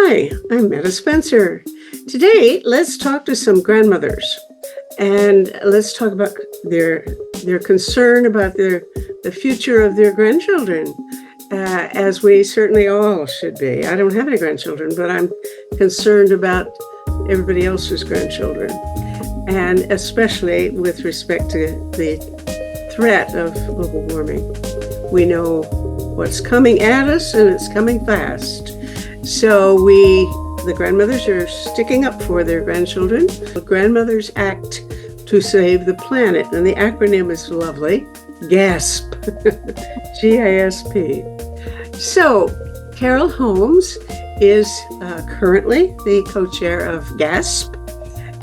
Hi, I'm Meta Spencer. Today, let's talk to some grandmothers, and let's talk about their concern about the future of their grandchildren, as we certainly all should be. I don't have any grandchildren, but I'm concerned about everybody else's grandchildren, and especially with respect to the threat of global warming. We know what's coming at us, and it's coming fast. So the grandmothers are sticking up for their grandchildren. The Grandmothers Act to Save the Planet, and the acronym is lovely, GASP, G-A-S-P. So Carol Holmes is currently the co-chair of GASP,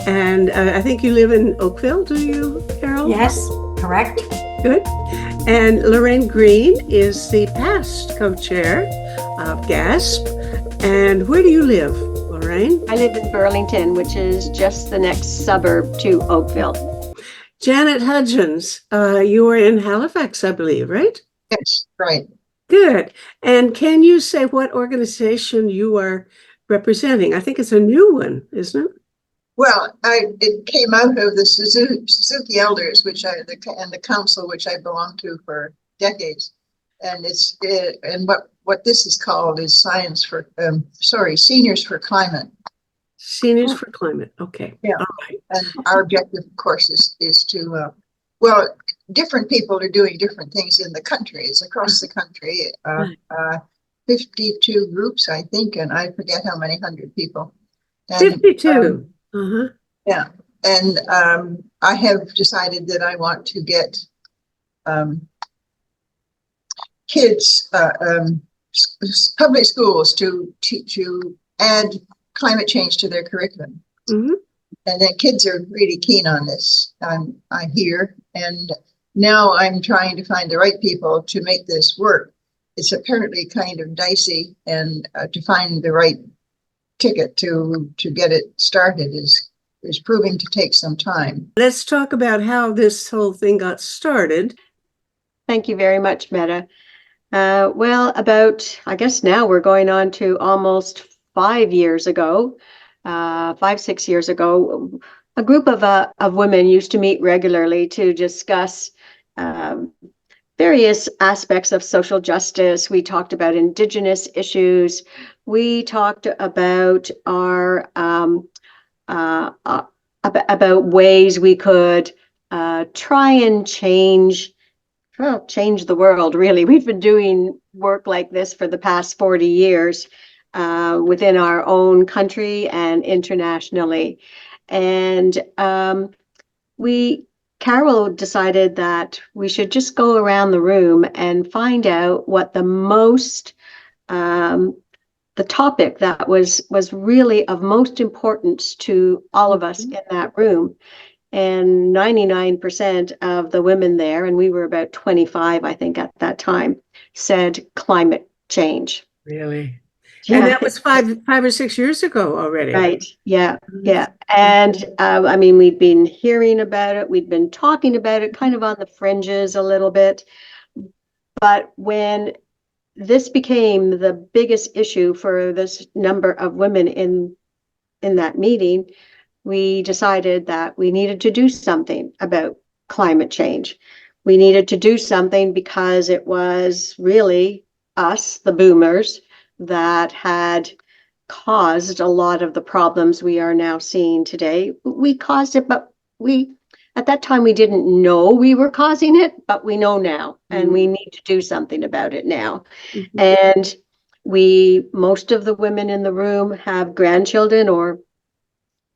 and I think you live in Oakville, do you, Carol? Yes, correct. Good. And Lorraine Green is the past co-chair of GASP. And where do you live, Lorraine? I live in Burlington, which is just the next suburb to Oakville. Janet Hudgens, you are in Halifax, I believe, right? Yes, right. Good. And can you say what organization you are representing? I think it's a new one, isn't it? Well, it came out of the Suzuki Elders, and the council, which I belonged to for decades. And what this is called is Seniors for Climate. Seniors for Climate. Okay. Yeah. All right. And our objective, of course, is to different people are doing different things in the country. It's across the country. 52 groups, I think, and I forget how many hundred people. And, 52. Yeah. And I have decided that I want to get kids, public schools to add climate change to their curriculum. Mm-hmm. And then kids are really keen on this, I hear. And now I'm trying to find the right people to make this work. It's apparently kind of dicey, and to find the right ticket to get it started is proving to take some time. Let's talk about how this whole thing got started. Thank you very much, Meta. I guess now we're going on to almost 5 years ago, 6 years ago, a group of women used to meet regularly to discuss various aspects of social justice. We talked about Indigenous issues. We talked about about ways we could try and change the world, really. We've been doing work like this for the past 40 years within our own country and internationally. And Carol decided that we should just go around the room and find out what the topic that was really of most importance to all of us in that room. And 99% of the women there, and we were about 25, I think, at that time, said climate change. Really? Yeah. And that was five or 6 years ago already. Right. Yeah. Yeah. And we'd been hearing about it. We'd been talking about it kind of on the fringes a little bit. But when this became the biggest issue for this number of women in that meeting, we decided that we needed to do something about climate change. We needed to do something because it was really us, the boomers, that had caused a lot of the problems we are now seeing today. We caused it, but at that time we didn't know we were causing it, but we know now, and we need to do something about it now. Mm-hmm. And most of the women in the room have grandchildren, or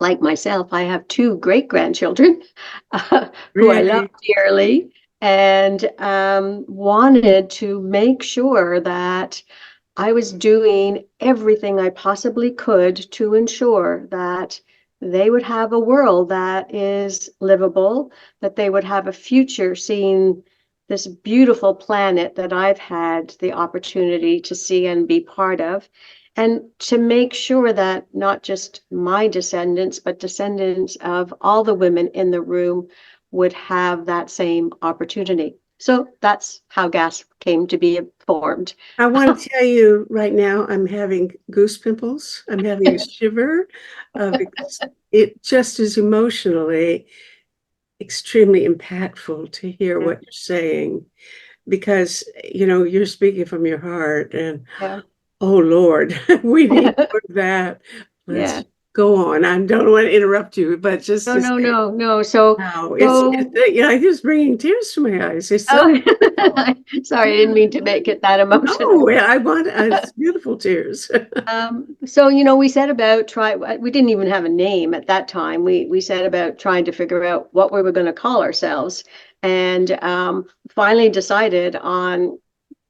like myself, I have 2 great-grandchildren who I love dearly, and wanted to make sure that I was doing everything I possibly could to ensure that they would have a world that is livable, that they would have a future seeing this beautiful planet that I've had the opportunity to see and be part of, and to make sure that not just my descendants, but descendants of all the women in the room would have that same opportunity. So that's how GAS came to be formed. I want to tell you right now, I'm having goose pimples. I'm having a shiver. It just is emotionally extremely impactful to hear what you're saying, because you're speaking from your heart, and Yeah. oh Lord, we need more of that. Yeah. Let's go on. I don't want to interrupt you, but just to say, No. So, no, so it's just bringing tears to my eyes. It's so oh, beautiful. sorry, I didn't mean to make it that emotional. No, I want it's beautiful tears. So, we set about we didn't even have a name at that time. We set about trying to figure out what we were going to call ourselves, and finally decided on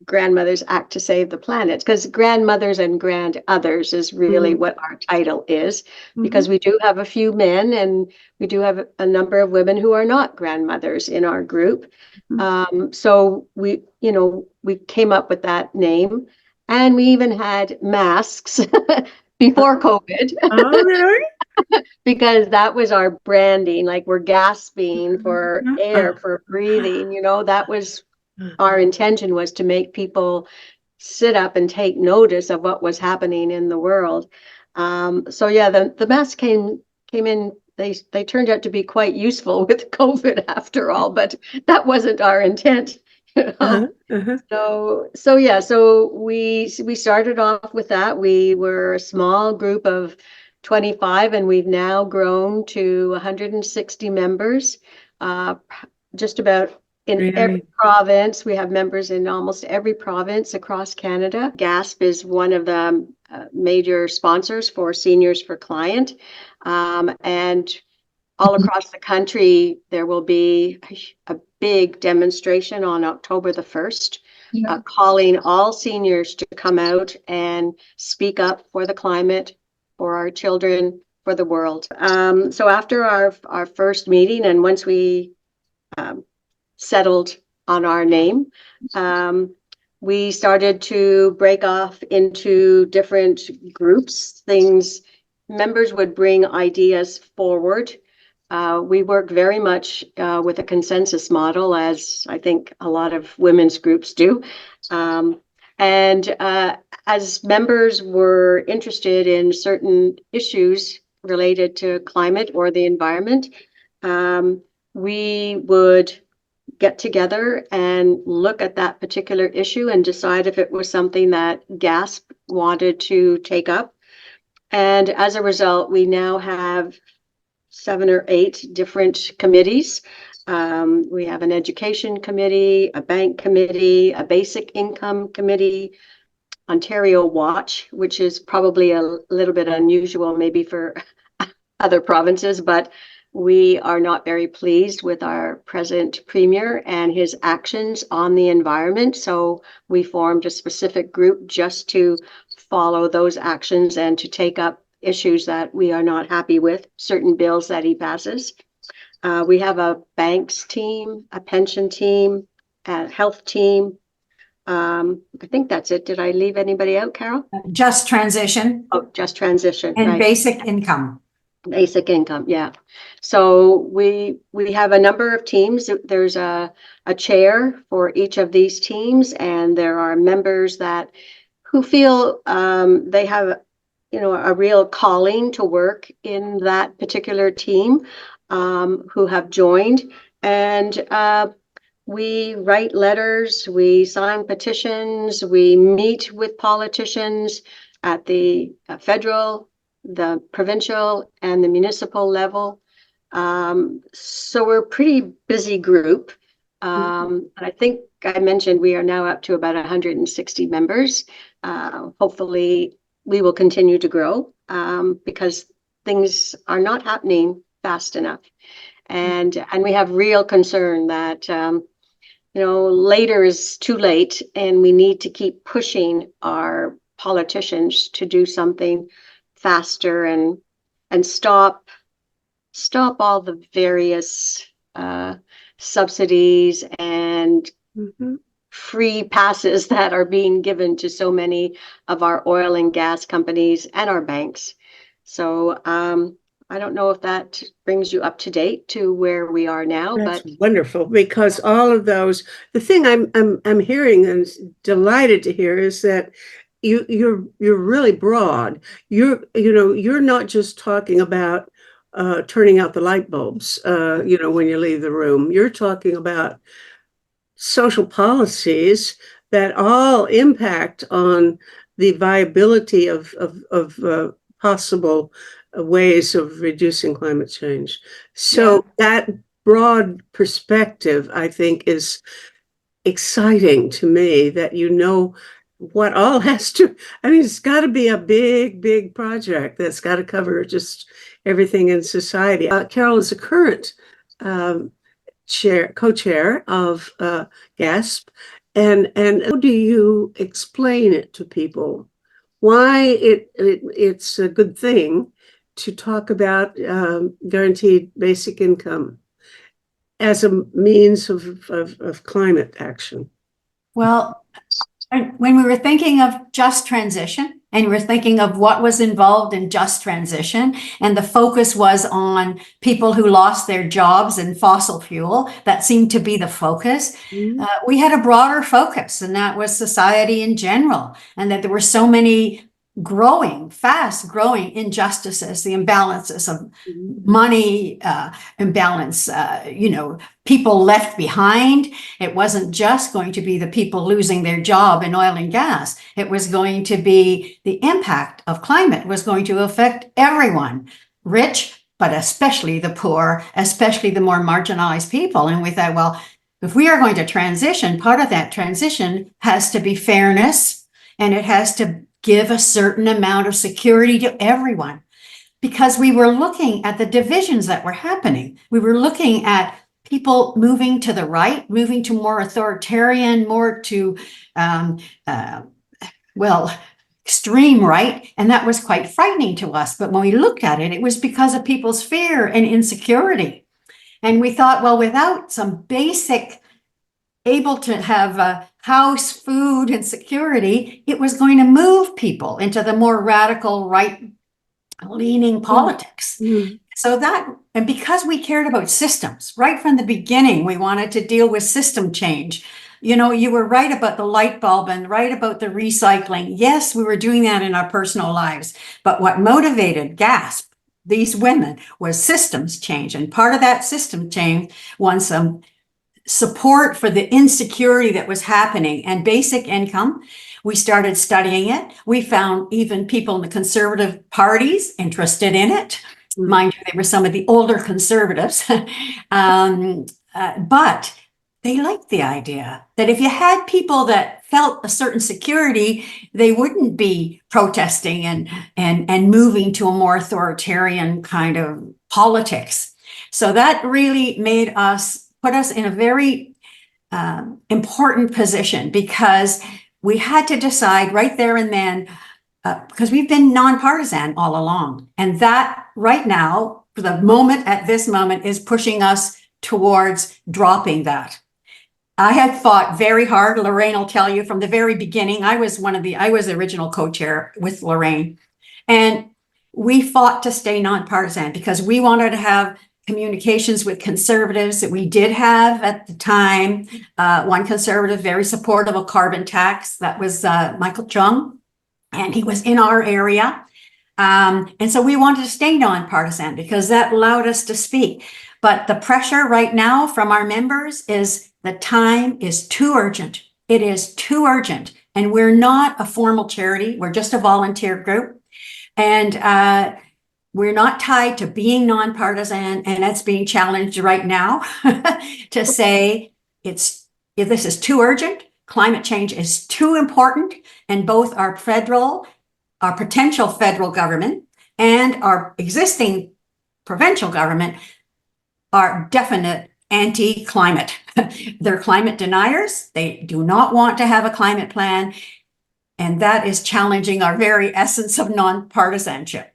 Grandmothers Act to Save the Planet, because grandmothers and grand others is really what our title is, because we do have a few men and we do have a number of women who are not grandmothers in our group. So we came up with that name, and we even had masks before COVID. Oh, really? Because that was our branding, like we're gasping for air, for breathing, that was our intention, was to make people sit up and take notice of what was happening in the world. So yeah, the masks came in. They turned out to be quite useful with COVID after all, but that wasn't our intent. So yeah, so we started off with that. We were a small group of 25, and we've now grown to 160 members, just about in every Really? province. We have members in almost every province across Canada. GASP is one of the major sponsors for Seniors for Client, and all across the country, there will be a big demonstration on October the 1st, calling all seniors to come out and speak up for the climate, for our children, for the world. So after our first meeting, and once we settled on our name, we started to break off into different groups. Members would bring ideas forward. We work very much with a consensus model, as I think a lot of women's groups do. And as members were interested in certain issues related to climate or the environment, we would get together and look at that particular issue and decide if it was something that GASP wanted to take up. And as a result, we now have 7 or 8 different committees. We have an education committee, a bank committee, a basic income committee, Ontario Watch, which is probably a little bit unusual maybe for other provinces, but we are not very pleased with our present premier and his actions on the environment. So we formed a specific group just to follow those actions and to take up issues that we are not happy with, certain bills that he passes. We have a banks team, a pension team, a health team. I think that's it. Did I leave anybody out, Carol? Just transition. Oh, just transition. And right. basic income. Basic income, yeah. So we have a number of teams. There's a chair for each of these teams, and there are members who feel they have a real calling to work in that particular team, who have joined. And we write letters, we sign petitions, we meet with politicians at the federal, the provincial, and the municipal level. So we're a pretty busy group. And I think I mentioned we are now up to about 160 members. Hopefully we will continue to grow, because things are not happening fast enough. And we have real concern that later is too late, and we need to keep pushing our politicians to do something faster and stop all the various subsidies and free passes that are being given to so many of our oil and gas companies and our banks. So I don't know if that brings you up to date to where we are now, That's but wonderful, because all of those, the thing I'm hearing and delighted to hear is that you're really broad. You're not just talking about turning out the light bulbs, when you leave the room. You're talking about social policies that all impact on the viability of possible ways of reducing climate change. So that broad perspective, I think, is exciting to me, that what all has to, I mean, it's got to be a big, big project that's got to cover just everything in society. Carol is a current um, co-chair of GASP, and how do you explain it to people? Why it's a good thing to talk about guaranteed basic income as a means of climate action? Well, when we were thinking of just transition, and we were thinking of what was involved in just transition, and the focus was on people who lost their jobs in fossil fuel, that seemed to be the focus. We had a broader focus, and that was society in general, and that there were so many fast growing injustices, the imbalances of money, imbalance, people left behind. It wasn't just going to be the people losing their job in oil and gas. It was going to be the impact of climate was going to affect everyone, rich, but especially the poor, especially the more marginalized people. And we thought, well, if we are going to transition, part of that transition has to be fairness, and it has to give a certain amount of security to everyone. Because we were looking at the divisions that were happening. We were looking at people moving to the right, moving to more authoritarian, more to, extreme right. And that was quite frightening to us. But when we looked at it, it was because of people's fear and insecurity. And we thought, well, without some basic able to have house, food, and security, it was going to move people into the more radical right-leaning politics. So and because we cared about systems, right from the beginning, we wanted to deal with system change. You were right about the light bulb and right about the recycling. Yes, we were doing that in our personal lives. But what motivated GASP, these women, was systems change. And part of that system change was some support for the insecurity that was happening, and basic income. We started studying it. We found even people in the conservative parties interested in it. Mind you, they were some of the older conservatives. But they liked the idea that if you had people that felt a certain security, they wouldn't be protesting and moving to a more authoritarian kind of politics. So that really put us in a very important position, because we had to decide right there and then, because we've been nonpartisan all along. And that right now, for the moment, at this moment, is pushing us towards dropping that. I had fought very hard. Lorraine will tell you from the very beginning, I was the original co-chair with Lorraine. And we fought to stay nonpartisan because we wanted to have communications with conservatives that we did have at the time. One conservative, very supportive of carbon tax, that was Michael Chung, and he was in our area. And so we wanted to stay nonpartisan because that allowed us to speak. But the pressure right now from our members is the time is too urgent. It is too urgent. And we're not a formal charity. We're just a volunteer group. And we're not tied to being nonpartisan, and that's being challenged right now to say this is too urgent. Climate change is too important, and both our potential federal government and our existing provincial government are definite anti-climate. They're climate deniers. They do not want to have a climate plan, and that is challenging our very essence of nonpartisanship.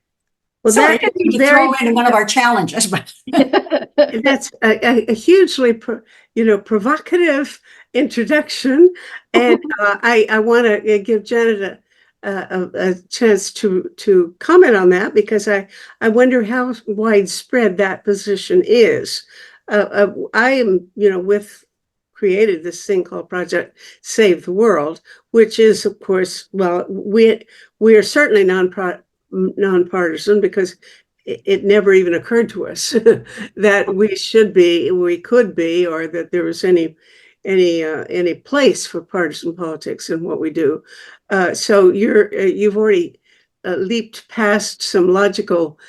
Well, sorry, I didn't mean to throw in one of our challenges, but that's a hugely, provocative introduction, and I want to give Janet a chance to comment on that, because I wonder how widespread that position is. I am, created this thing called Project Save the World, which is, of course, well, we are certainly nonpartisan, because it never even occurred to us that we could be, or that there was any place for partisan politics in what we do. So you've already leaped past some logical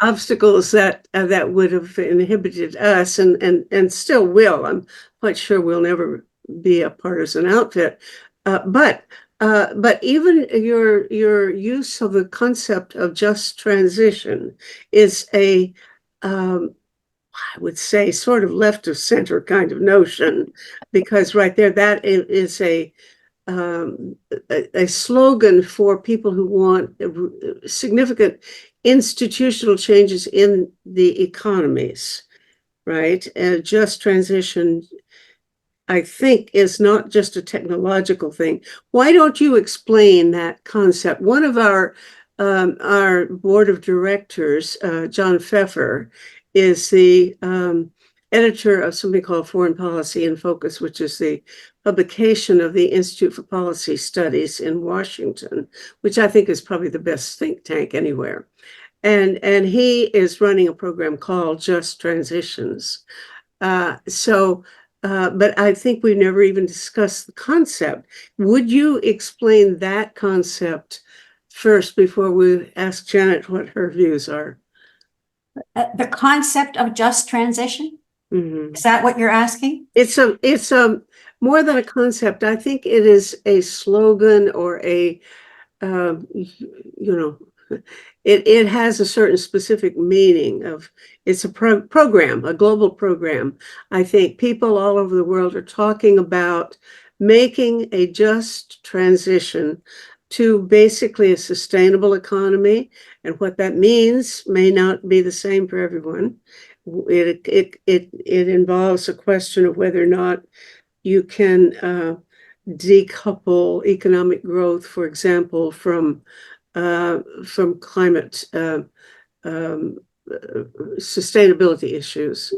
obstacles that would have inhibited us, and still will. I'm quite sure we'll never be a partisan outfit, but even your use of the concept of just transition is I would say, sort of left of center kind of notion, because right there, that is a slogan for people who want significant institutional changes in the economies, right? And just transition, I think, is not just a technological thing. Why don't you explain that concept? One of our board of directors, John Pfeffer, is the editor of something called Foreign Policy in Focus, which is the publication of the Institute for Policy Studies in Washington, which I think is probably the best think tank anywhere. And he is running a program called Just Transitions. But I think we never even discussed the concept. Would you explain that concept first before we ask Janet what her views are? The concept of just transition? Mm-hmm. Is that what you're asking? It's a more than a concept. I think it is a slogan, or it has a certain specific meaning of, it's a program, a global program. I think people all over the world are talking about making a just transition to basically a sustainable economy, and what that means may not be the same for everyone. It involves a question of whether or not you can decouple economic growth, for example, from climate sustainability issues.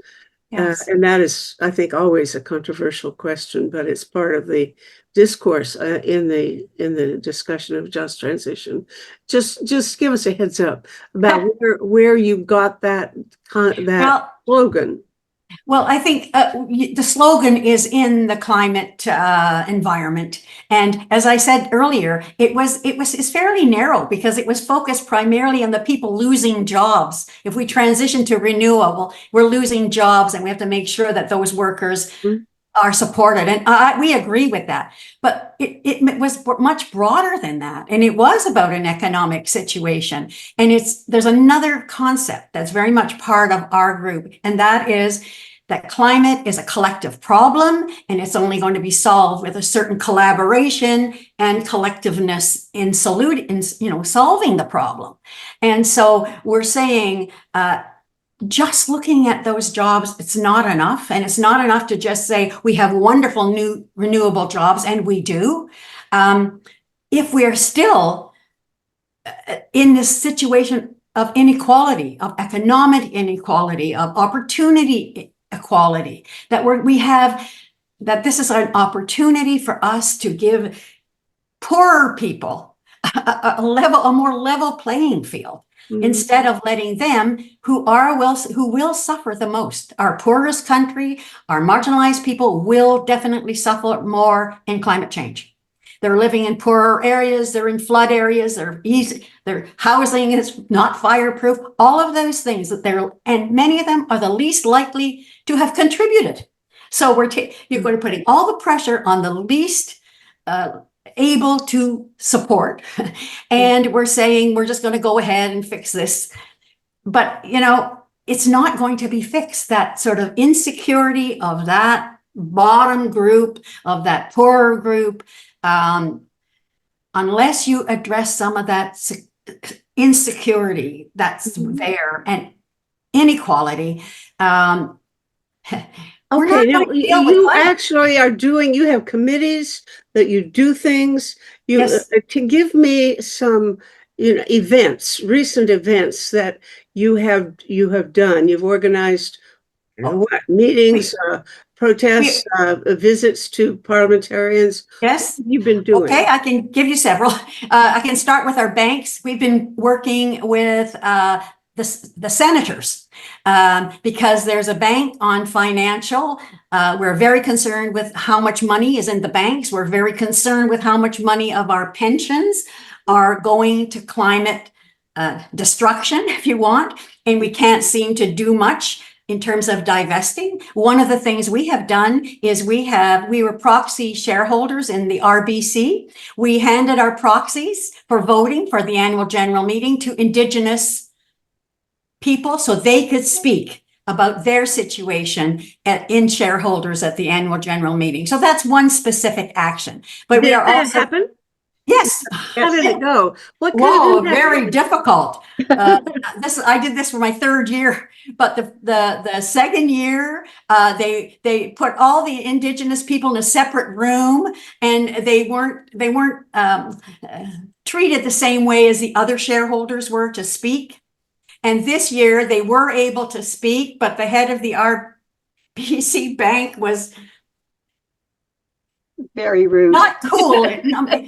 Yes. And that is, I think, always a controversial question, but it's part of the discourse in the discussion of just transition. Just give us a heads up about where you got that slogan. Well, I think the slogan is in the climate environment, and as I said earlier, it's fairly narrow, because it was focused primarily on the people losing jobs. If we transition to renewable, we're losing jobs, and we have to make sure that those workers are supported. And we agree with that, but it was much broader than that, and it was about an economic situation. And there's another concept that's very much part of our group, and that is that climate is a collective problem, and it's only going to be solved with a certain collaboration and collectiveness in solving the problem. And so we're saying, just looking at those jobs, it's not enough. And it's not enough to just say we have wonderful new renewable jobs, and we do. If we're still in this situation of inequality, of economic inequality, of opportunity equality, that this is an opportunity for us to give poorer people a more level playing field. Instead of letting them who will suffer the most. Our poorest country, our marginalized people will definitely suffer more in climate change. They're living in poorer areas, they're in flood areas, their housing is not fireproof, all of those things and many of them are the least likely to have contributed. So you're going to putting all the pressure on the least able to support. And we're saying we're just going to go ahead and fix this. But, it's not going to be fixed. That sort of insecurity of that bottom group, of that poorer group, unless you address some of that insecurity that's there and inequality, We're Okay, not now going to deal with you climate. actually are doing, you have committees that you do things. You, Yes. to give me some, events, recent events that you have done. You've organized, what, meetings, protests, We, visits to parliamentarians. yes. What have you been doing? Okay, I can give you several. I can start with our banks. We've been working with the senators because there's a bank on financial. We're very concerned with how much money is in the banks. We're very concerned with how much money of our pensions are going to climate destruction, if you want, and we can't seem to do much in terms of divesting. One of the things we have done is we were proxy shareholders in the RBC. We handed our proxies for voting for the annual general meeting to Indigenous people so they could speak about their situation in shareholders at the annual general meeting. So that's one specific action. But we Did are that also, happen? yes. How did it go? What kind Whoa, of impact? very difficult. I did this for my third year, but the second year, they put all the Indigenous people in a separate room, and they weren't treated the same way as the other shareholders were to speak. And this year they were able to speak, but the head of the RBC bank was Very rude. not cool,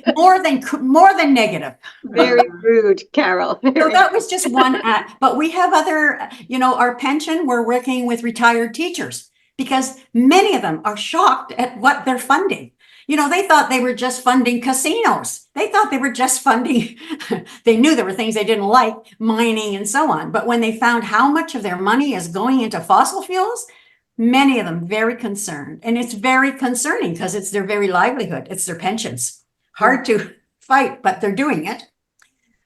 more than negative. Very rude, Carol. So Very that was just one act, but we have other, our pension, we're working with retired teachers because many of them are shocked at what they're funding. They thought they were just funding casinos. They thought they were just funding, they knew there were things they didn't like, mining and so on. But when they found how much of their money is going into fossil fuels, many of them very concerned. And it's very concerning because it's their very livelihood. It's their pensions. Hard to fight, but they're doing it.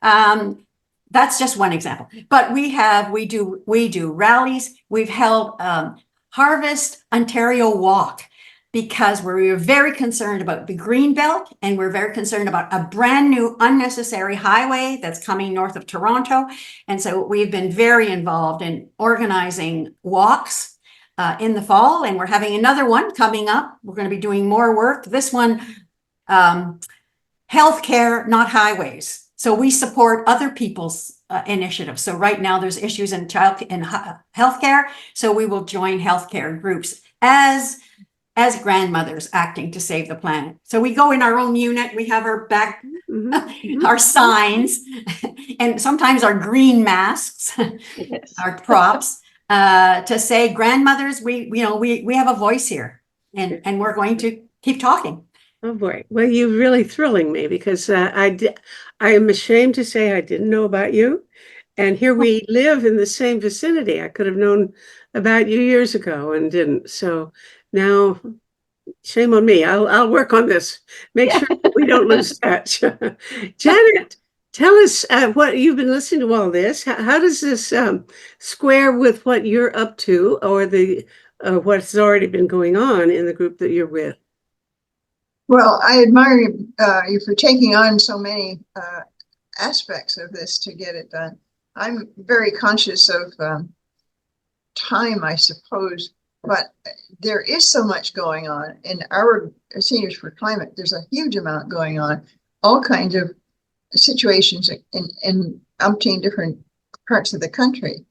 That's just one example, but we do rallies. We've held Harvest Ontario Walk because we're very concerned about the green belt, and we're very concerned about a brand new unnecessary highway that's coming north of Toronto. And so we've been very involved in organizing walks in the fall, and we're having another one coming up. We're going to be doing more work. This one, healthcare, not highways. So we support other people's initiatives. So right now there's issues in healthcare. So we will join healthcare groups as grandmothers acting to save the planet. So we go in our own unit. We have our back, our signs, and sometimes our green masks, yes. our props to say, grandmothers, we have a voice here, and we're going to keep talking. Oh boy. Well, you're really thrilling me because I am ashamed to say I didn't know about you. And here we live in the same vicinity. I could have known about you years ago and didn't. So now, shame on me. I'll work on this. Make sure we don't lose touch. Janet, tell us what you've been listening to all this. How does this square with what you're up to, or what's already been going on in the group that you're with? Well, I admire you for taking on so many aspects of this to get it done. I'm very conscious of time, I suppose, but there is so much going on in our Seniors for Climate. There's a huge amount going on, all kinds of situations in umpteen different parts of the country.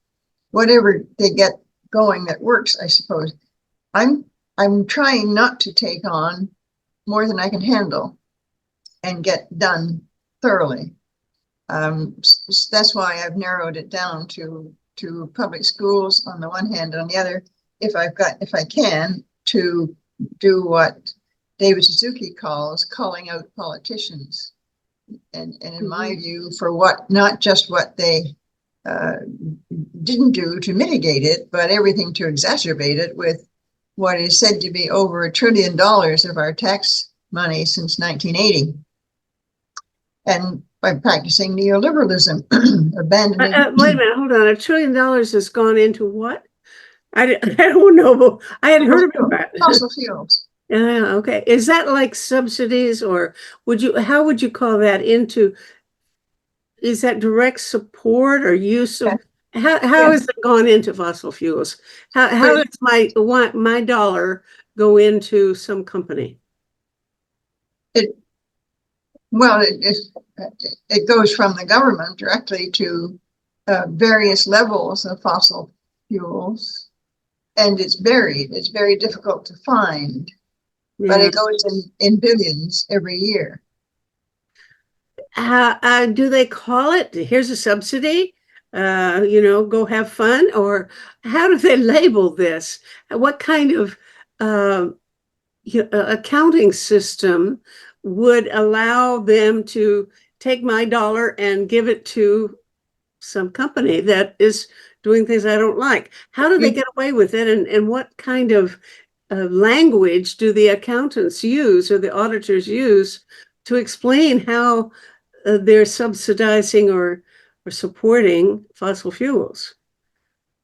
Whatever they get going that works, I suppose. I'm trying not to take on more than I can handle and get done thoroughly. That's why I've narrowed it down to public schools on the one hand, and on the other, if I can, to do what David Suzuki calls calling out politicians. And in my view, for not just what they didn't do to mitigate it, but everything to exacerbate it with what is said to be over $1 trillion of our tax money since 1980. And by practicing neoliberalism, abandoning. Wait a minute, hold on. $1 trillion has gone into what? I don't know. I hadn't heard about that. Fossil fuels. Yeah, okay. Is that like subsidies, or how would you call that is that direct support or use of How has it gone into fossil fuels? How does my dollar go into some company? Well, it goes from the government directly to various levels of fossil fuels, and it's buried. It's very difficult to find, but Yeah. it goes in billions every year. Do they call it, here's a subsidy, go have fun? Or how do they label this? What kind of accounting system would allow them to take my dollar and give it to some company that is doing things I don't like? How do they get away with it? And what kind of language do the accountants use or the auditors use to explain how they're subsidizing or supporting fossil fuels?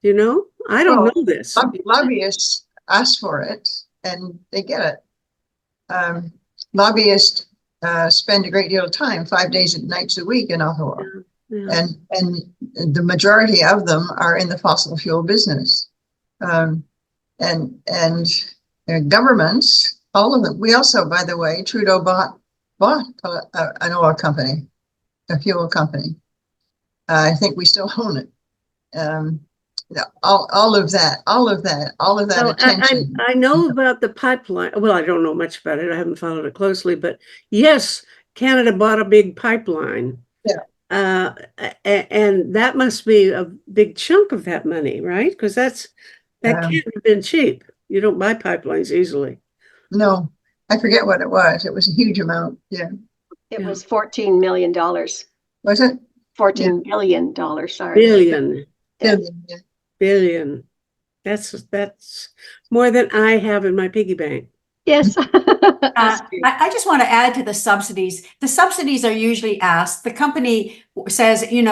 You know, I don't know this. Lobbyists ask for it and they get it. Lobbyists spend a great deal of time, 5 days and nights a week in Ottawa. Yeah. And the majority of them are in the fossil fuel business. And governments, all of them. We also, by the way, Trudeau bought an oil company, a fuel company. I think we still own it. All of that So attention. I know about the pipeline. Well, I don't know much about it. I haven't followed it closely, but yes, Canada bought a big pipeline. Yeah. And that must be a big chunk of that money, right? Because that can't have been cheap. You don't buy pipelines easily. No, I forget what it was. It was a huge amount. Yeah. It was $14 million. Was it? $14 billion, sorry. Billion. Yeah. Billion. That's more than I have in my piggy bank. Yes. I just want to add to the subsidies. The subsidies are usually asked. The company says, we're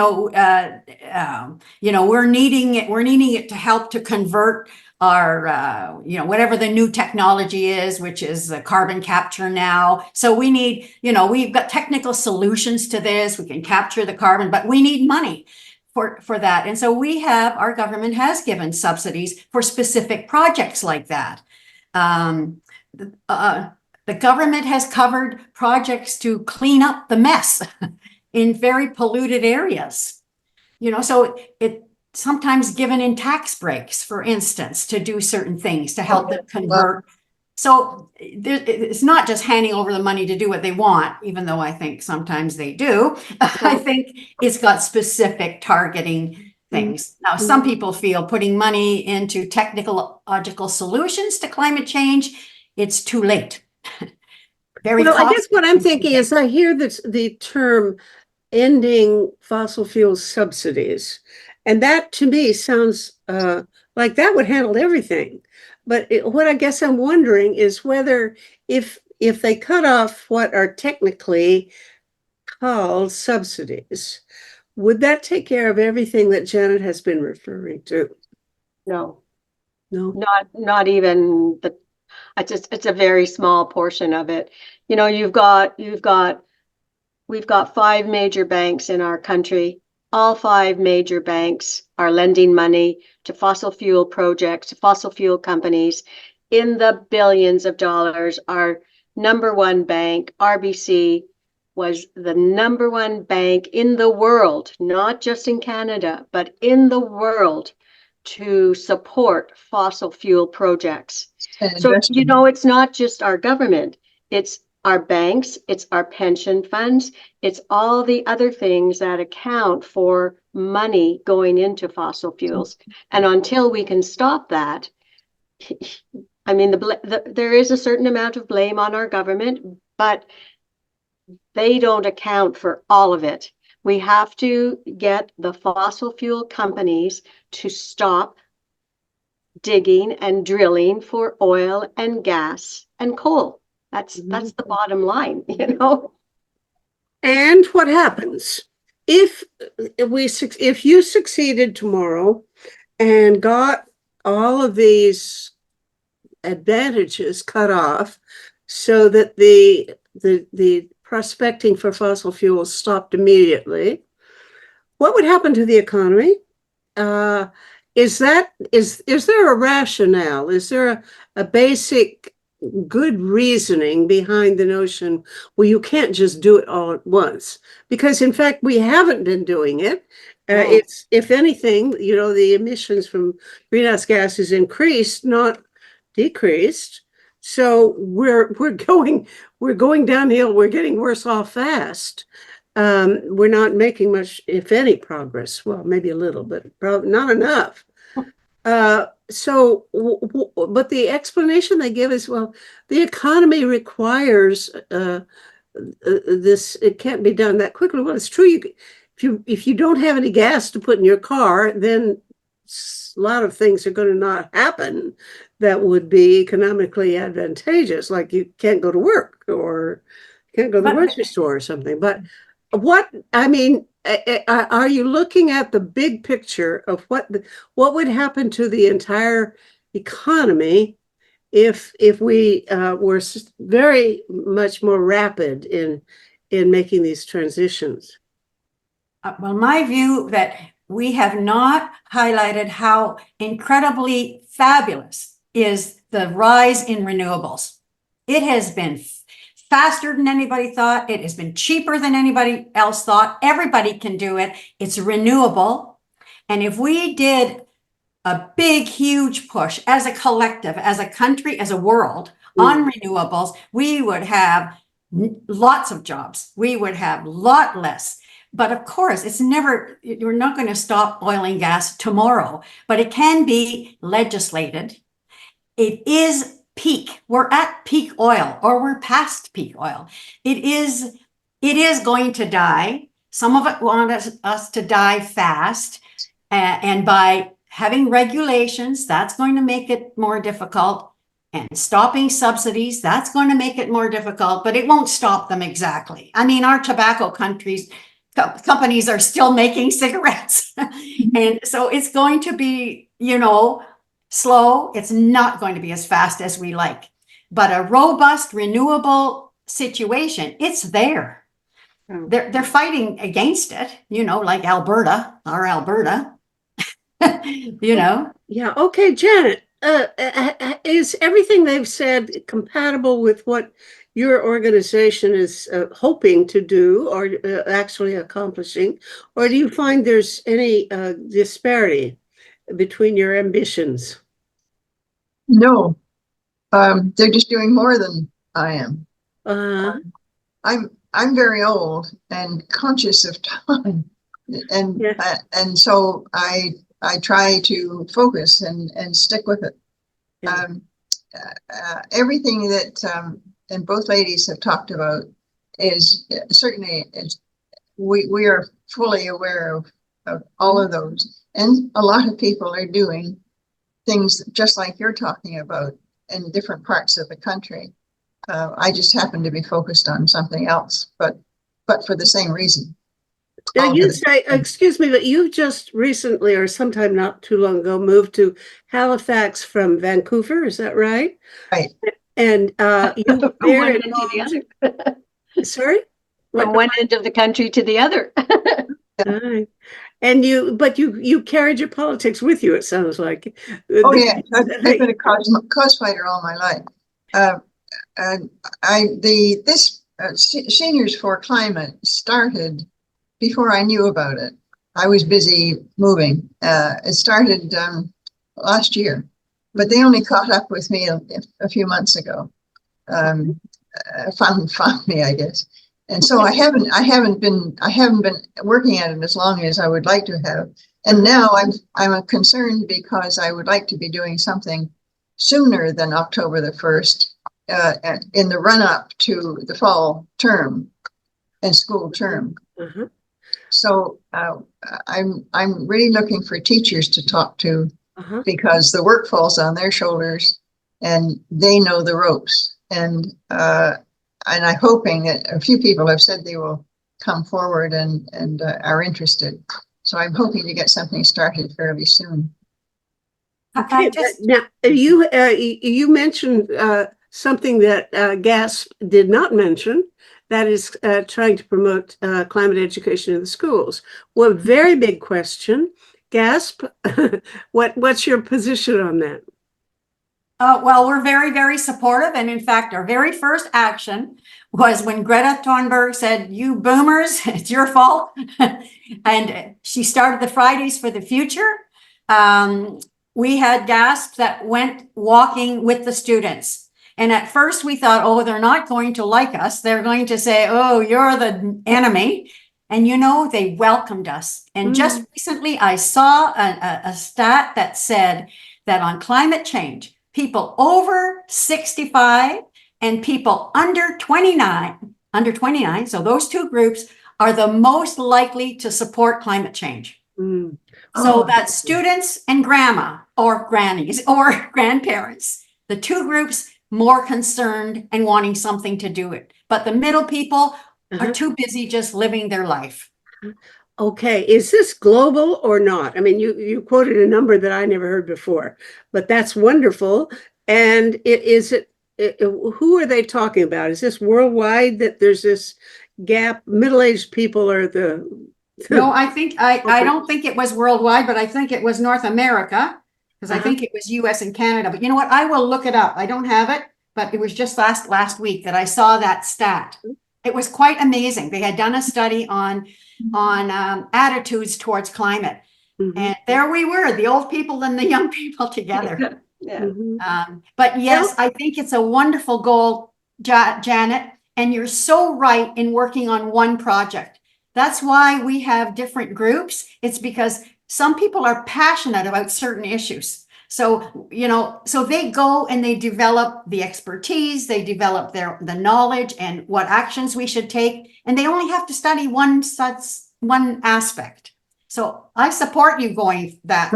needing it to help to convert our, whatever the new technology is, which is carbon capture now. So we need, we've got technical solutions to this. We can capture the carbon, but we need money for that. And so our government has given subsidies for specific projects like that. The government has covered projects to clean up the mess in very polluted areas. So it sometimes given in tax breaks, for instance, to do certain things to help them convert. So it's not just handing over the money to do what they want, even though I think sometimes they do. I think it's got specific targeting things. Now, some people feel putting money into technological solutions to climate change, it's too late. Well, I guess what I'm thinking is I hear the term ending fossil fuel subsidies, and that to me sounds like that would handle everything. But what I guess I'm wondering is whether if they cut off what are technically called subsidies, would that take care of everything that Janet has been referring to? No, No. not even it's a very small portion of it. We've got 5 major banks in our country. All 5 major banks are lending money to fossil fuel projects, to fossil fuel companies in the billions of dollars. Our number one bank, RBC, was the number one bank in the world, not just in Canada, but in the world, to support fossil fuel projects. So, it's not just our government, it's our banks, it's our pension funds, it's all the other things that account for money going into fossil fuels. And until we can stop that, I mean, there is a certain amount of blame on our government, but they don't account for all of it. We have to get the fossil fuel companies to stop digging and drilling for oil and gas and coal. That's the bottom line, And what happens if you succeeded tomorrow and got all of these advantages cut off so that the prospecting for fossil fuels stopped immediately? What would happen to the economy? is there a rationale? Is there a basic good reasoning behind the notion, well, you can't just do it all at once? Because in fact, we haven't been doing it. It's, if anything, the emissions from greenhouse gases increased, not decreased. So we're going downhill. We're getting worse off fast. We're not making much, if any, progress. Well, maybe a little, but probably not enough. But the explanation they give is, well, the economy requires this. It can't be done that quickly. Well, it's true. If you don't have any gas to put in your car, then a lot of things are going to not happen that would be economically advantageous, like you can't go to work or can't go to the grocery store or something. But are you looking at the big picture of what would happen to the entire economy if we were very much more rapid in making these transitions? Well, my view that we have not highlighted how incredibly fabulous is the rise in renewables. It has been faster than anybody thought. It has been cheaper than anybody else thought. Everybody can do it. It's renewable. And if we did a big, huge push as a collective, as a country, as a world on renewables, we would have lots of jobs. We would have a lot less. But of course, you're not going to stop oil and gas tomorrow, but it can be legislated. It is peak. We're at peak oil, or we're past peak oil. It is going to die. Some of it wants us to die fast. And by having regulations, that's going to make it more difficult. And stopping subsidies, that's going to make it more difficult, but it won't stop them exactly. I mean, our tobacco companies are still making cigarettes. And so it's going to be, slow. It's not going to be as fast as we like, but a robust, renewable situation, it's there. They're fighting against it, like Alberta, our Alberta, Yeah. Okay, Janet, is everything they've said compatible with what your organization is hoping to do or actually accomplishing? Or do you find there's any disparity between your ambitions? No, they're just doing more than I am. I'm very old and conscious of time, and and so I try to focus and stick with it. Yeah. Everything that and both ladies have talked about is certainly we are fully aware of all of those, and a lot of people are doing things just like you're talking about in different parts of the country. I just happen to be focused on something else, but for the same reason. You say, excuse me, but you just recently, or sometime not too long ago, moved to Halifax from Vancouver. Is that right? Right. And you were there one end to the other. Sorry? From one end of the country to the other. Right. And you carried your politics with you, it sounds like. Oh yeah, I've been a cause fighter all my life. Seniors for Climate started before I knew about it. I was busy moving. It started last year, but they only caught up with me a few months ago. Found me, I guess. And so I haven't been working at it as long as I would like to have. And now I'm concerned because I would like to be doing something sooner than October the 1st, in the run up to the fall term and school term. Mm-hmm. So I'm really looking for teachers to talk to, because the work falls on their shoulders and they know the ropes. And I'm hoping that a few people have said they will come forward and are interested. So I'm hoping to get something started fairly soon. Okay, now you mentioned something that GASP did not mention. That is trying to promote climate education in the schools. Well, very big question. GASP? What's your position on that? Well, we're very, very supportive. And in fact, our very first action was when Greta Thunberg said, "You boomers, it's your fault." And she started the Fridays for the Future. We had GASP that went walking with the students. And at first we thought, oh, they're not going to like us. They're going to say, oh, you're the enemy. And they welcomed us. And just recently I saw a stat that said that on climate change, people over 65 and people under 29, so those two groups are the most likely to support climate change. So that's students and grandma or grannies or grandparents, the two groups more concerned and wanting something to do it. But the middle people are too busy just living their life. Okay, is this global or not? I mean, you quoted a number that I never heard before, but that's wonderful. And who are they talking about? Is this worldwide that there's this gap? Middle-aged people are the No, I don't think it was worldwide, but I think it was North America, because I think it was US and Canada. But you know what? I will look it up. I don't have it, but it was just last week that I saw that stat. It was quite amazing. They had done a study on attitudes towards climate. And there we were, the old people and the young people together. But yes, I think it's a wonderful goal, Janet. And you're so right in working on one project. That's why we have different groups. It's because some people are passionate about certain issues. So, so they go and they develop the expertise, they develop the knowledge and what actions we should take. And they only have to study one aspect. So I support you going that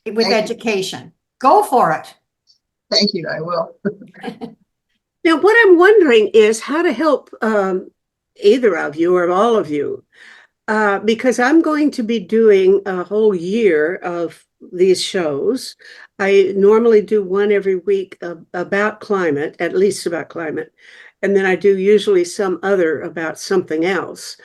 with education. Go for it. Thank you, I will. Now, what I'm wondering is how to help either of you or all of you, because I'm going to be doing a whole year of these shows. I normally do one every week about climate, at least about climate, and then I do usually some other about something else.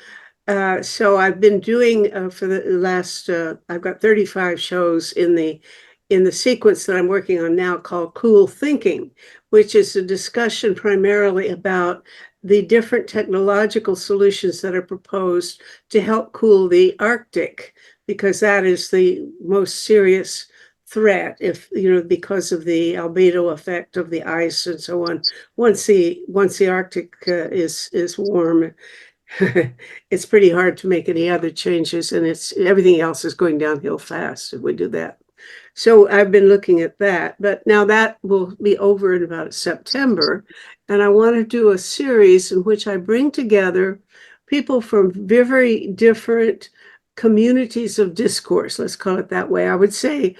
So I've been doing for the last, I've got 35 shows in the sequence that I'm working on now called Cool Thinking, which is a discussion primarily about the different technological solutions that are proposed to help cool the Arctic, because that is the most serious threat because of the albedo effect of the ice and so on. Once the Arctic is warm, it's pretty hard to make any other changes, and everything else is going downhill fast if we do that. So I've been looking at that, but now that will be over in about September. And I want to do a series in which I bring together people from very different communities of discourse. Let's call it that way. I would say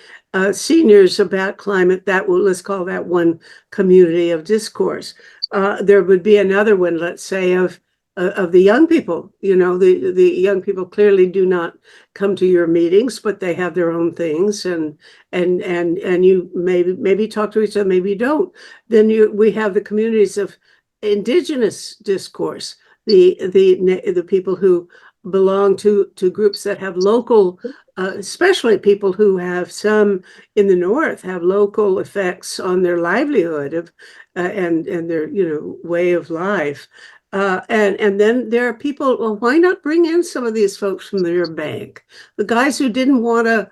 seniors about climate, let's call that one community of discourse. There would be another one, let's say, of the young people. The young people clearly do not come to your meetings, but they have their own things, and you maybe talk to each other, maybe you don't. Then we have the communities of indigenous discourse, the people who belong to groups that have local, especially people who have some in the north have local effects on their livelihood and their way of life. And then there are people, well, why not bring in some of these folks from your bank? The guys who didn't want to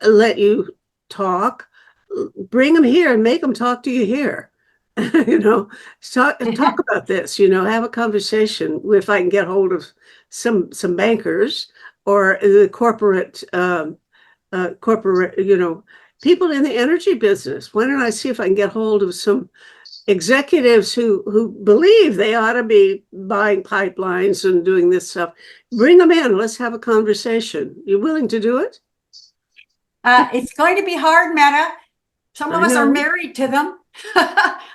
let you talk, bring them here and make them talk to you here. Talk about this, have a conversation. If I can get hold of some bankers or the corporate, people in the energy business. Why don't I see if I can get hold of some executives who believe they ought to be buying pipelines and doing this stuff? Bring them in. Let's have a conversation. You willing to do it? It's going to be hard, Meta. Some of us are married to them.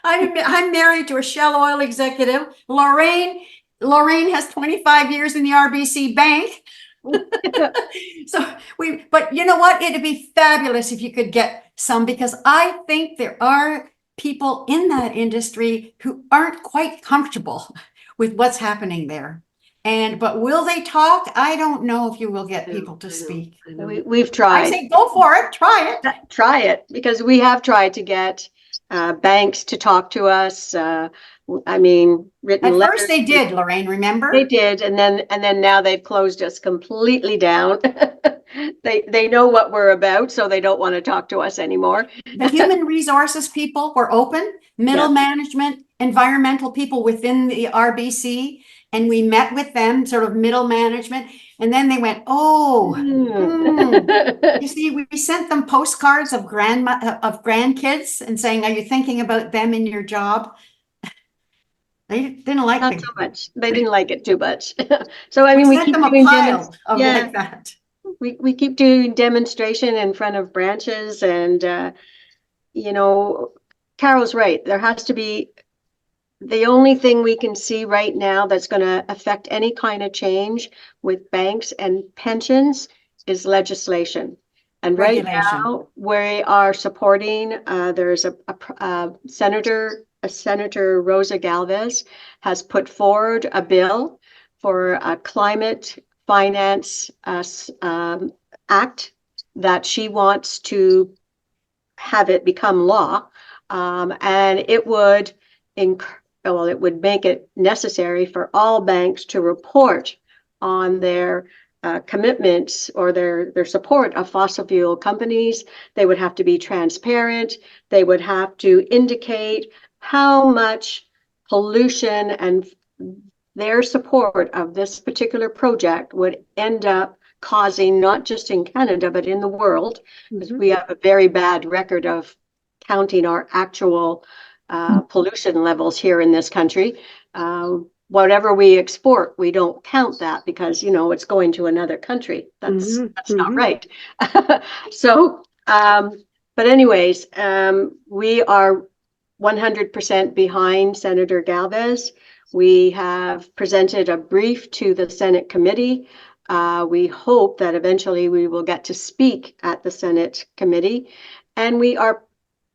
I'm married to a Shell Oil executive. Lorraine has 25 years in the RBC Bank. But you know what? It'd be fabulous if you could get some, because I think there are people in that industry who aren't quite comfortable with what's happening there. but will they talk? I don't know if you will get I know, people to I know, speak. I know. We've I tried. say, go for it, try it. Try it, because we have tried to get banks to talk to us. I mean, written At letters. first they did, Lorraine, remember? They did, and then now they've closed us completely down. They know what we're about, so they don't want to talk to us anymore. The human resources people were open, middle Yeah. management, environmental people within the RBC, and we met with them, sort of middle management, and then they went, oh, you see, we sent them postcards of grandkids and saying, are you thinking about them in your job? They didn't like Not the, so much. They didn't like it too much. So I we mean, we sent keep them a doing pile of yeah, like that. we keep doing demonstration in front of branches, and you know, Carol's right. There has to be, the only thing we can see right now that's going to affect any kind of change with banks and pensions is legislation. And right Regulation. now, we are supporting, there's Senator Rosa Galvez has put forward a bill for a climate finance act that she wants to have it become law. And it would it would make it necessary for all banks to report on their commitments or their support of fossil fuel companies. They would have to be transparent. They would have to indicate how much pollution and their support of this particular project would end up causing, not just in Canada, but in the world, because we have a very bad record of counting our actual pollution levels here in this country. Whatever we export, we don't count that because, you know, it's going to another country. That's not right. So, but anyways, we are 100% behind Senator Galvez. We have presented a brief to the Senate committee. We hope that eventually we will get to speak at the Senate committee. And we are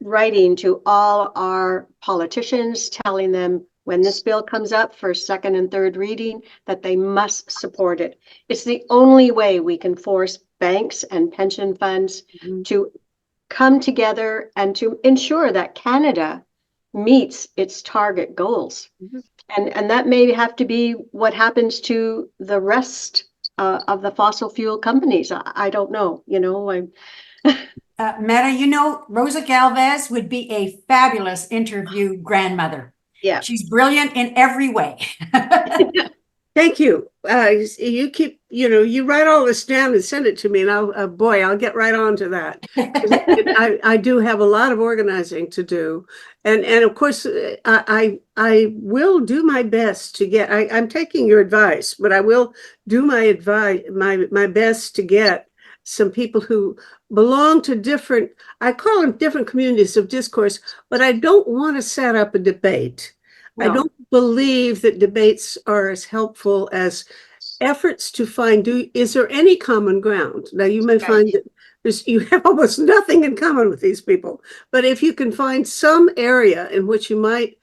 writing to all our politicians, telling them when this bill comes up for second and third reading, that they must support it. It's the only way we can force banks and pension funds to come together and to ensure that Canada meets its target goals. And that may have to be what happens to the rest of the fossil fuel companies. I don't know, you know, Meta, you know, Rosa Galvez would be a fabulous interview grandmother. yeah. She's brilliant in every way. Thank you. You keep, you know, you write all this down and send it to me, and I'll get right on to that. I do have a lot of organizing to do, and of course, I will do my best to get. I'm taking your advice, but I will do my best to get some people who belong to different. I call them different communities of discourse, but I don't want to set up a debate. I don't believe that debates are as helpful as efforts to find, is there any common ground? Now, you may find that you have almost nothing in common with these people, but if you can find some area in which you might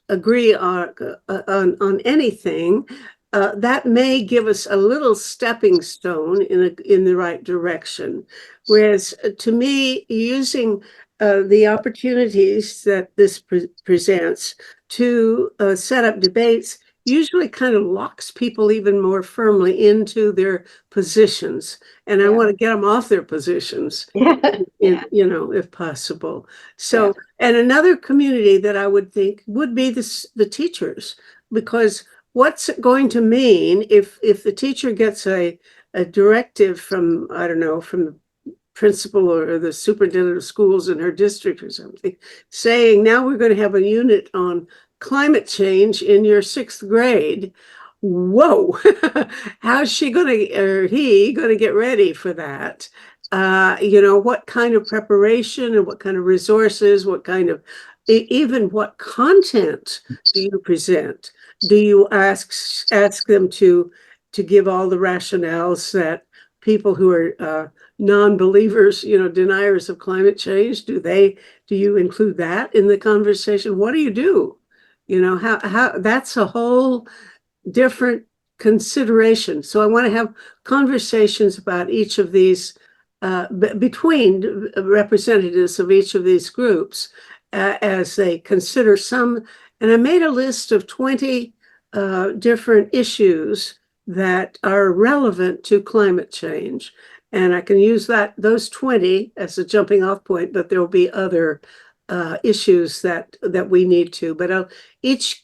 agree on anything, that may give us a little stepping stone in the right direction. Whereas to me, using the opportunities that this presents to set up debates usually kind of locks people even more firmly into their positions. And I want to get them off their positions, you know, if possible. So, and another community that I would think would be the teachers, because what's it going to mean if the teacher gets a directive from, I don't know, from the principal or the superintendent of schools in her district or something, saying, now we're going to have a unit on climate change in your 6th grade. Whoa, how's she going to, or he going to get ready for that? You know, what kind of preparation and what kind of resources, what kind of, even what content do you present? Do you ask them to give all the rationales that people who are non-believers, you know, deniers of climate change, do you include that in the conversation? What do? You know, how that's a whole different considerations. So I want to have conversations about each of these between representatives of each of these groups as they consider some. And I made a list of 20 different issues that are relevant to climate change. And I can use those 20 as a jumping off point, but there will be other issues that we need to. But each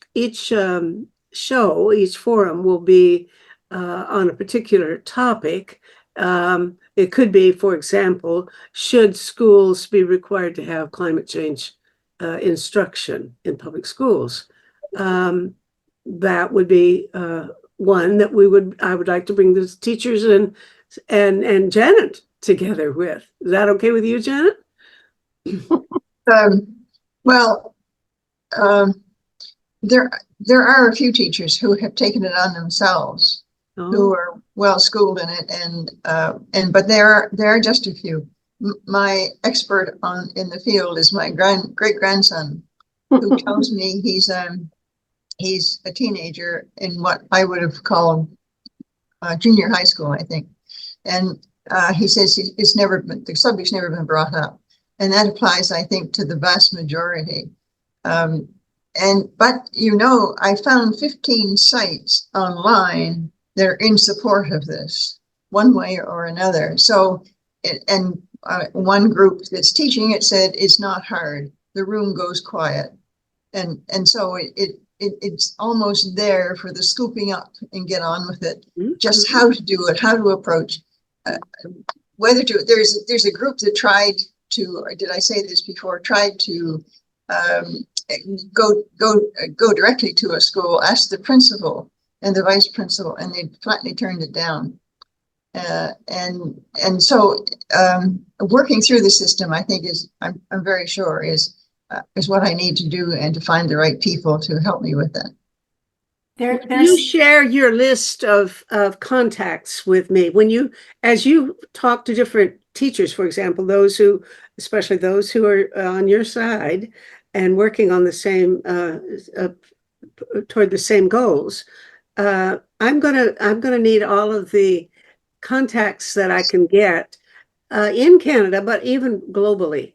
show, each forum will be on a particular topic. It could be, for example, should schools be required to have climate change instruction in public schools? That would be one that I would like to bring the teachers and Janet together with. Is that okay with you, Janet? Well, there are a few teachers who have taken it on themselves, who are well schooled in it, and but there are just a few. My expert in the field is my great grandson, who tells me he's a teenager in what I would have called junior high school, I think, and he says the subject's never been brought up, and that applies, I think, to the vast majority. But I found 15 sites online that are in support of this, one way or another. So, one group that's teaching it said it's not hard. The room goes quiet, and so it's almost there for the scooping up and get on with it. Mm-hmm. Just how to do it, how to approach, whether to. There's a group that tried to. Or did I say this before? Tried to go directly to a school, ask the principal and the vice principal, and they flatly turned it down. And so working through the system, I think I'm very sure is what I need to do, and to find the right people to help me with that. You share your list of contacts with me as you talk to different teachers, for example, especially those who are on your side and working on the same toward the same goals. I'm gonna need all of the contacts that I can get in Canada, but even globally.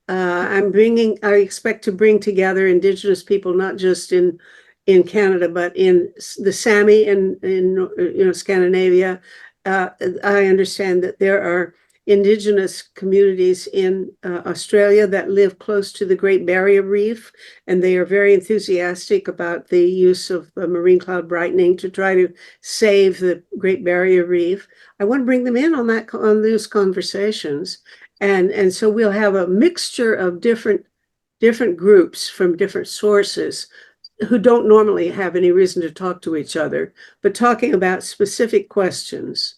I expect to bring together Indigenous people, not just in Canada, but in the Sami in Scandinavia. I understand that there are Indigenous communities in Australia that live close to the Great Barrier Reef, and they are very enthusiastic about the use of marine cloud brightening to try to save the Great Barrier Reef. I want to bring them in on those conversations, and so we'll have a mixture of different groups from different sources who don't normally have any reason to talk to each other, but talking about specific questions.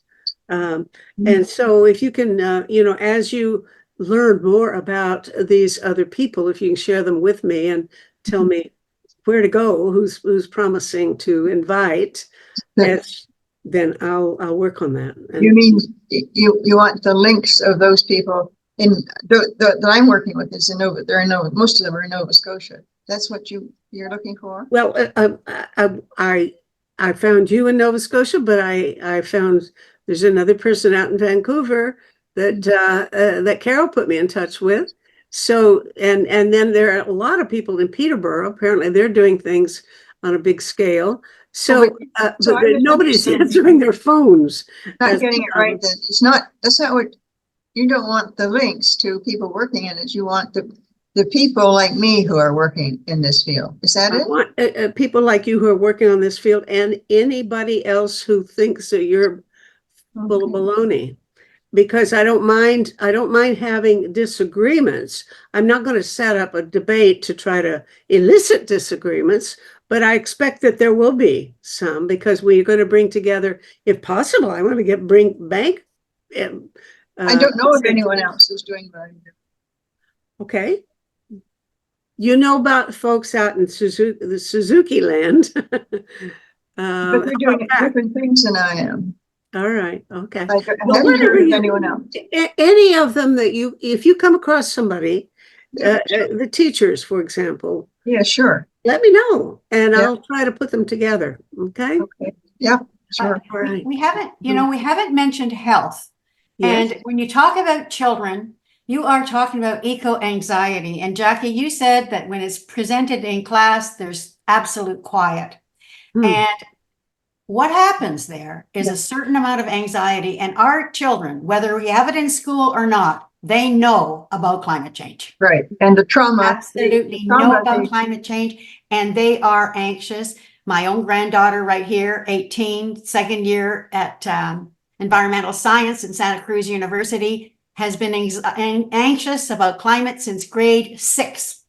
And so if you can, as you learn more about these other people, if you can share them with me and tell me where to go, who's promising to invite, then I'll work on that. And you mean you want the links of those people that I'm working with is in Nova? They're in Nova. Most of them are in Nova Scotia. That's what you're looking for? Well, I found you in Nova Scotia, but I found there's another person out in Vancouver that Carol put me in touch with. So, and then there are a lot of people in Peterborough. Apparently they're doing things on a big scale. So, but nobody's answering their phones. Not getting it right. That's not what you don't want. The links to people working in it. You want the people like me who are working in this field. Is that it? I want people like you who are working on this field, and anybody else who thinks that you're full of baloney, because I don't mind having disagreements. I'm not going to set up a debate to try to elicit disagreements, but I expect that there will be some, because we're going to bring together, if possible, I want to bring bank. I don't know if anyone else is doing what I'm doing. Okay. You know about folks out in the Suzuki land. But they're doing different things than I am. All right. Okay. I haven't heard of anyone else. Any of them if you come across somebody, the teachers, for example. Yeah, sure. let me know, and Yeah. I'll try to put them together. Okay. Okay. Yeah, sure. All right. We haven't, we haven't mentioned health. Yes. And when you talk about children, you are talking about eco-anxiety. And Jackie, you said that when it's presented in class, there's absolute quiet. Hmm. And what happens there is Yeah. a certain amount of anxiety, and our children, whether we have it in school or not, they know about climate change. Right. And the trauma. Absolutely the trauma know about they- climate change, and they are anxious. My own granddaughter right here, 18, second year at environmental science in Santa Cruz University, has been anxious about climate since grade 6.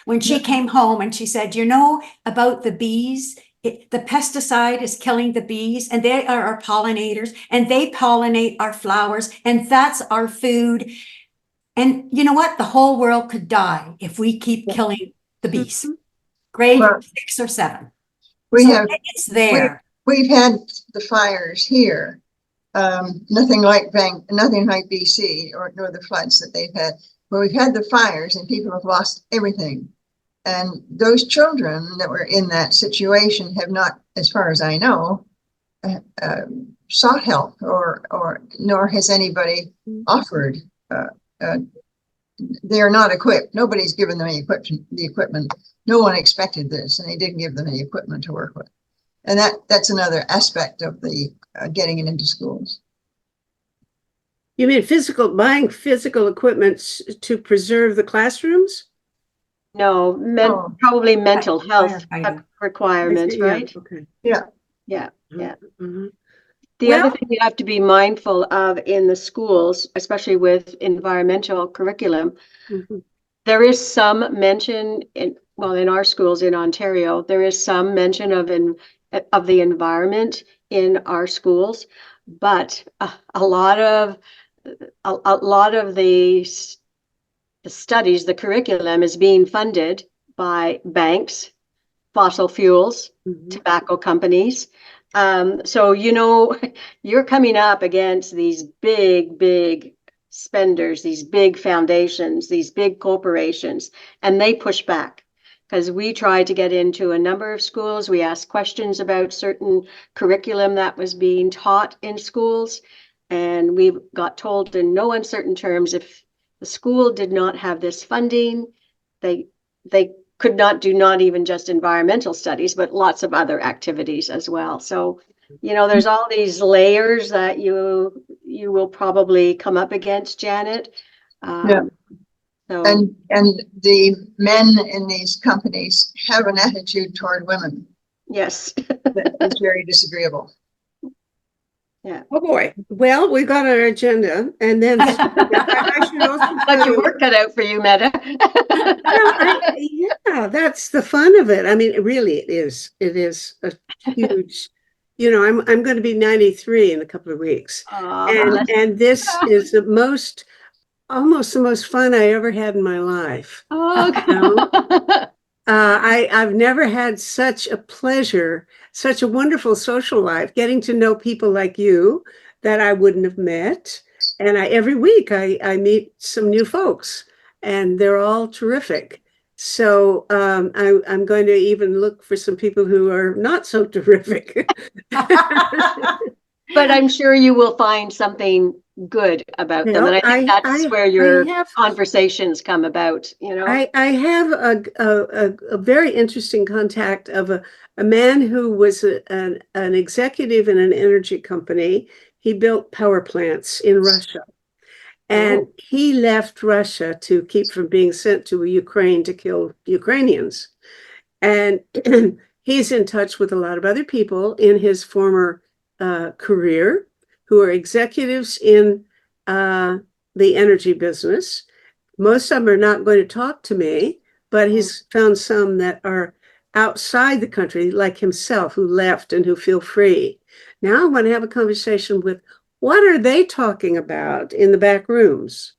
When she came home and she said, about the bees, the pesticide is killing the bees, and they are our pollinators, and they pollinate our flowers, and that's our food. And you know what? The whole world could die if we keep killing the bees. Grade Well, 6 or 7. we So have, it's there. we've had the fires here. Nothing like BC nor the floods that they've had. But we've had the fires and people have lost everything. And those children that were in that situation have not, as far as I know, sought help or nor has anybody offered. They are not equipped. Nobody's given them any the equipment. No one expected this, and they didn't give them any equipment to work with. And that's another aspect of the getting it into schools. You mean buying physical equipment to preserve the classrooms? No, probably mental health Firefighting. requirements, Yeah, right? okay. Yeah. Mm-hmm. The other thing you have to be mindful of in the schools, especially with environmental curriculum, Mm-hmm. there is some mention in our schools in Ontario, there is some mention of the environment in our schools, but a lot of the studies, the curriculum is being funded by banks, fossil fuels, tobacco companies. So, you're coming up against these big spenders, these big foundations, these big corporations, and they push back. Because we tried to get into a number of schools. We asked questions about certain curriculum that was being taught in schools. And we got told in no uncertain terms, if the school did not have this funding, they could not do not even just environmental studies, but lots of other activities as well. So, there's all these layers that you will probably come up against, Janet. Yeah. So, And the men in these companies have an attitude toward women yes. that is very disagreeable. Yeah. Oh boy. Well, we got our agenda, and then I should also Got your work cut out for you, Meta. yeah, that's the fun of it. I mean, it is. It is a huge. I'm going to be 93 in a couple of weeks, and this is almost the most fun I ever had in my life. I've never had such a pleasure, such a wonderful social life, getting to know people like you that I wouldn't have met. And every week I meet some new folks, and they're all terrific. So I'm going to even look for some people who are not so terrific. But I'm sure you will find something good about them. And I think that's where your conversations come about, I have a very interesting contact of a man who was an executive in an energy company. He built power plants in Russia. And he left Russia to keep from being sent to Ukraine to kill Ukrainians. And he's in touch with a lot of other people in his former career who are executives in the energy business. Most of them are not going to talk to me, but he's found some that are outside the country, like himself, who left and who feel free. Now I want to have a conversation with what are they talking about in the back rooms?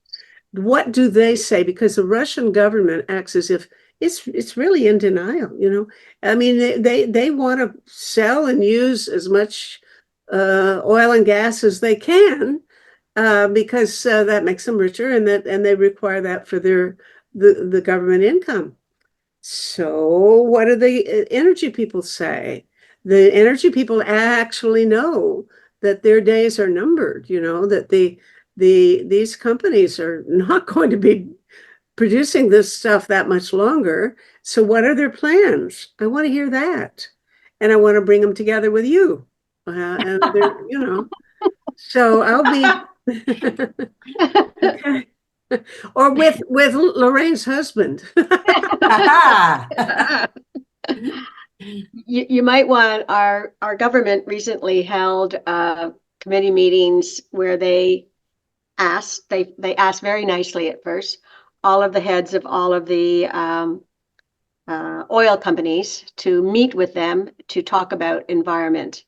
What do they say? Because the Russian government acts as if it's really in denial, I mean, they want to sell and use as much oil and gas as they can because that makes them richer, and they require that for the government income. So what do the energy people say? The energy people actually know that their days are numbered, that these companies are not going to be producing this stuff that much longer. So what are their plans? I want to hear that. And I want to bring them together with you. And they're. So I'll be okay. Or with Lorraine's husband. You might want, our government recently held committee meetings where they asked very nicely at first, all of the heads of all of the oil companies to meet with them to talk about environment.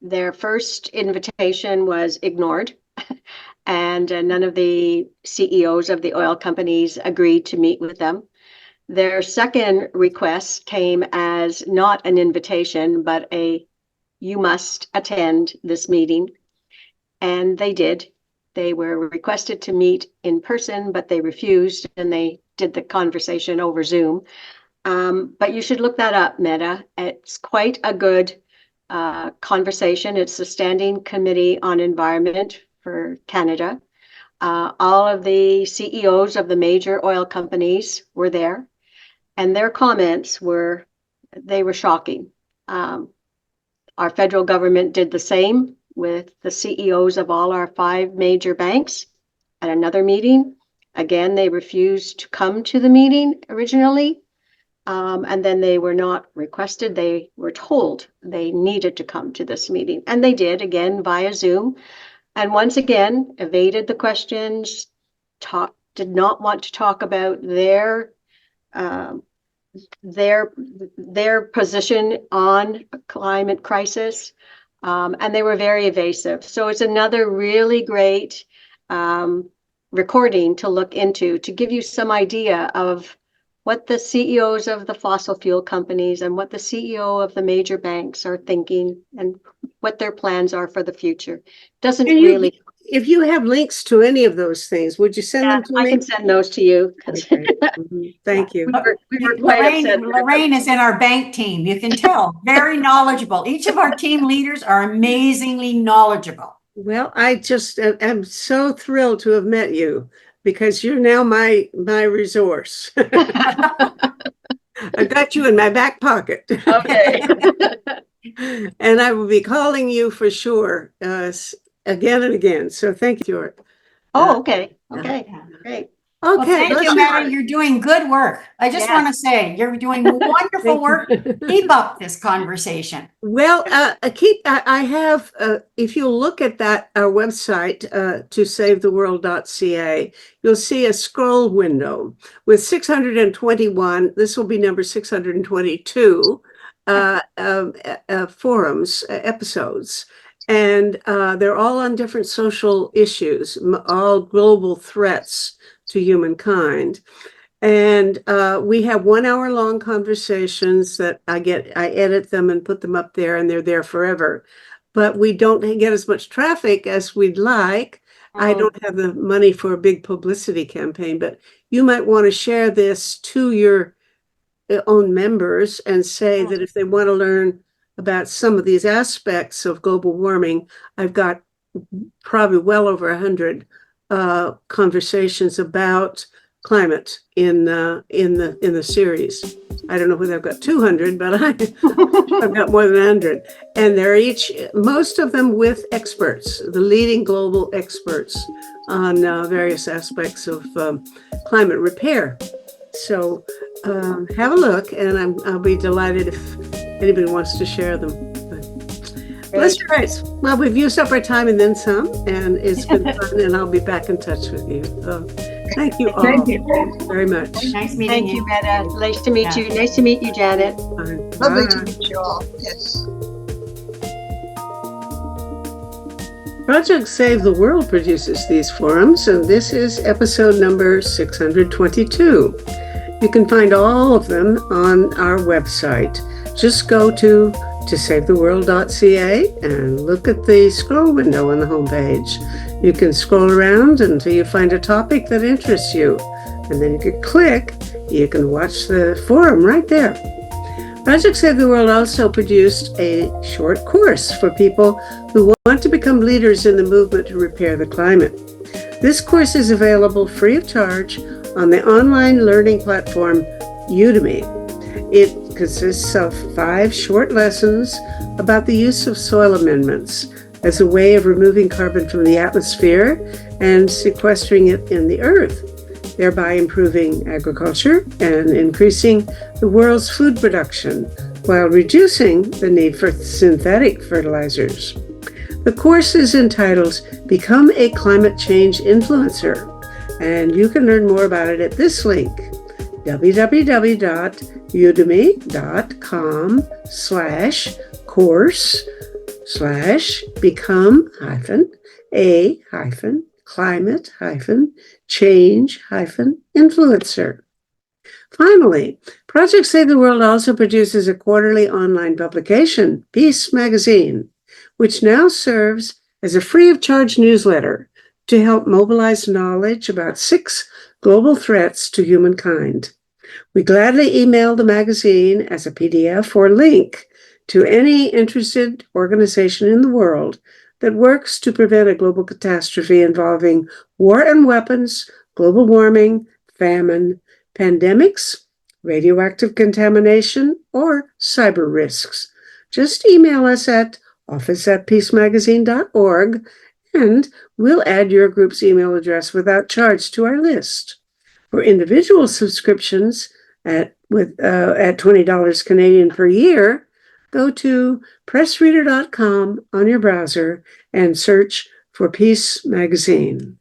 Their first invitation was ignored, and none of the CEOs of the oil companies agreed to meet with them. Their second request came as not an invitation, but you must attend this meeting. And they did. They were requested to meet in person, but they refused, and they did the conversation over Zoom. But you should look that up, Meta. It's quite a good conversation. It's the Standing Committee on Environment for Canada. All of the CEOs of the major oil companies were there, and their comments were shocking. Our federal government did the same with the CEOs of all our 5 major banks at another meeting. Again, they refused to come to the meeting originally. And then they were not requested. They were told they needed to come to this meeting. And they did, again, via Zoom. And once again, evaded the questions, did not want to talk about their position on climate crisis. And they were very evasive. So it's another really great recording to look into, to give you some idea of what the CEOs of the fossil fuel companies and what the CEO of the major banks are thinking and what their plans are for the future. Doesn't really. If you have links to any of those things, would you send them to me? I can send those to you. Okay. Thank you. We were quite upset. Lorraine is in our bank team. You can tell, very knowledgeable. Each of our team leaders are amazingly knowledgeable. Well, I just am so thrilled to have met you, because you're now my resource. I got you in my back pocket. Okay. And I will be calling you for sure, again and again. So thank you, Stuart. Oh, okay. Okay, great. Well, Okay. thank you, Mary. You're doing good work. I just want to say you're doing wonderful work. Keep up this conversation. Well, I have, if you look at that, our website, to savetheworld.ca, you'll see a scroll window with 621, this will be number 622, forums, episodes. And they're all on different social issues, all global threats to humankind. And we have 1 hour long conversations that I edit them and put them up there, and they're there forever. But we don't get as much traffic as we'd like. I don't have the money for a big publicity campaign, but you might want to share this to your own members and say that if they want to learn about some of these aspects of global warming, I've got probably well over 100 conversations about climate in the series. I don't know whether I've got 200, but I've got more than 100, and they're most of them with experts, the leading global experts on various aspects of climate repair. So have a look, and I'll be delighted if anybody wants to share them. Bless your hearts. Well, we've used up our time and then some, and it's been fun, and I'll be back in touch with you. Thank you all very much. Nice meeting you. Thank you, Meta. Nice to meet you. Nice to meet you, Janet. Lovely to meet you all. Yes. Project Save the World produces these forums, and this is episode number 622. You can find all of them on our website. Just go to savetheworld.ca and look at the scroll window on the homepage. You can scroll around until you find a topic that interests you, and then you can click You can watch the forum right there. Project Save the World also produced a short course for people who want to become leaders in the movement to repair the climate. This course is available free of charge on the online learning platform Udemy. It consists of 5 short lessons about the use of soil amendments as a way of removing carbon from the atmosphere and sequestering it in the earth, thereby improving agriculture and increasing the world's food production while reducing the need for synthetic fertilizers. The course is entitled Become a Climate Change Influencer, and you can learn more about it at this link, www.udemy.com/course/become-climate-change-influencer. Finally, Project Save the World also produces a quarterly online publication, Peace Magazine, which now serves as a free of charge newsletter to help mobilize knowledge about 6 global threats to humankind. We gladly email the magazine as a PDF or link to any interested organization in the world that works to prevent a global catastrophe involving war and weapons, global warming, famine, pandemics, radioactive contamination, or cyber risks. Just email us at office@peacemagazine.org and we'll add your group's email address without charge to our list. For individual subscriptions at $20 Canadian per year, go to pressreader.com on your browser and search for Peace Magazine.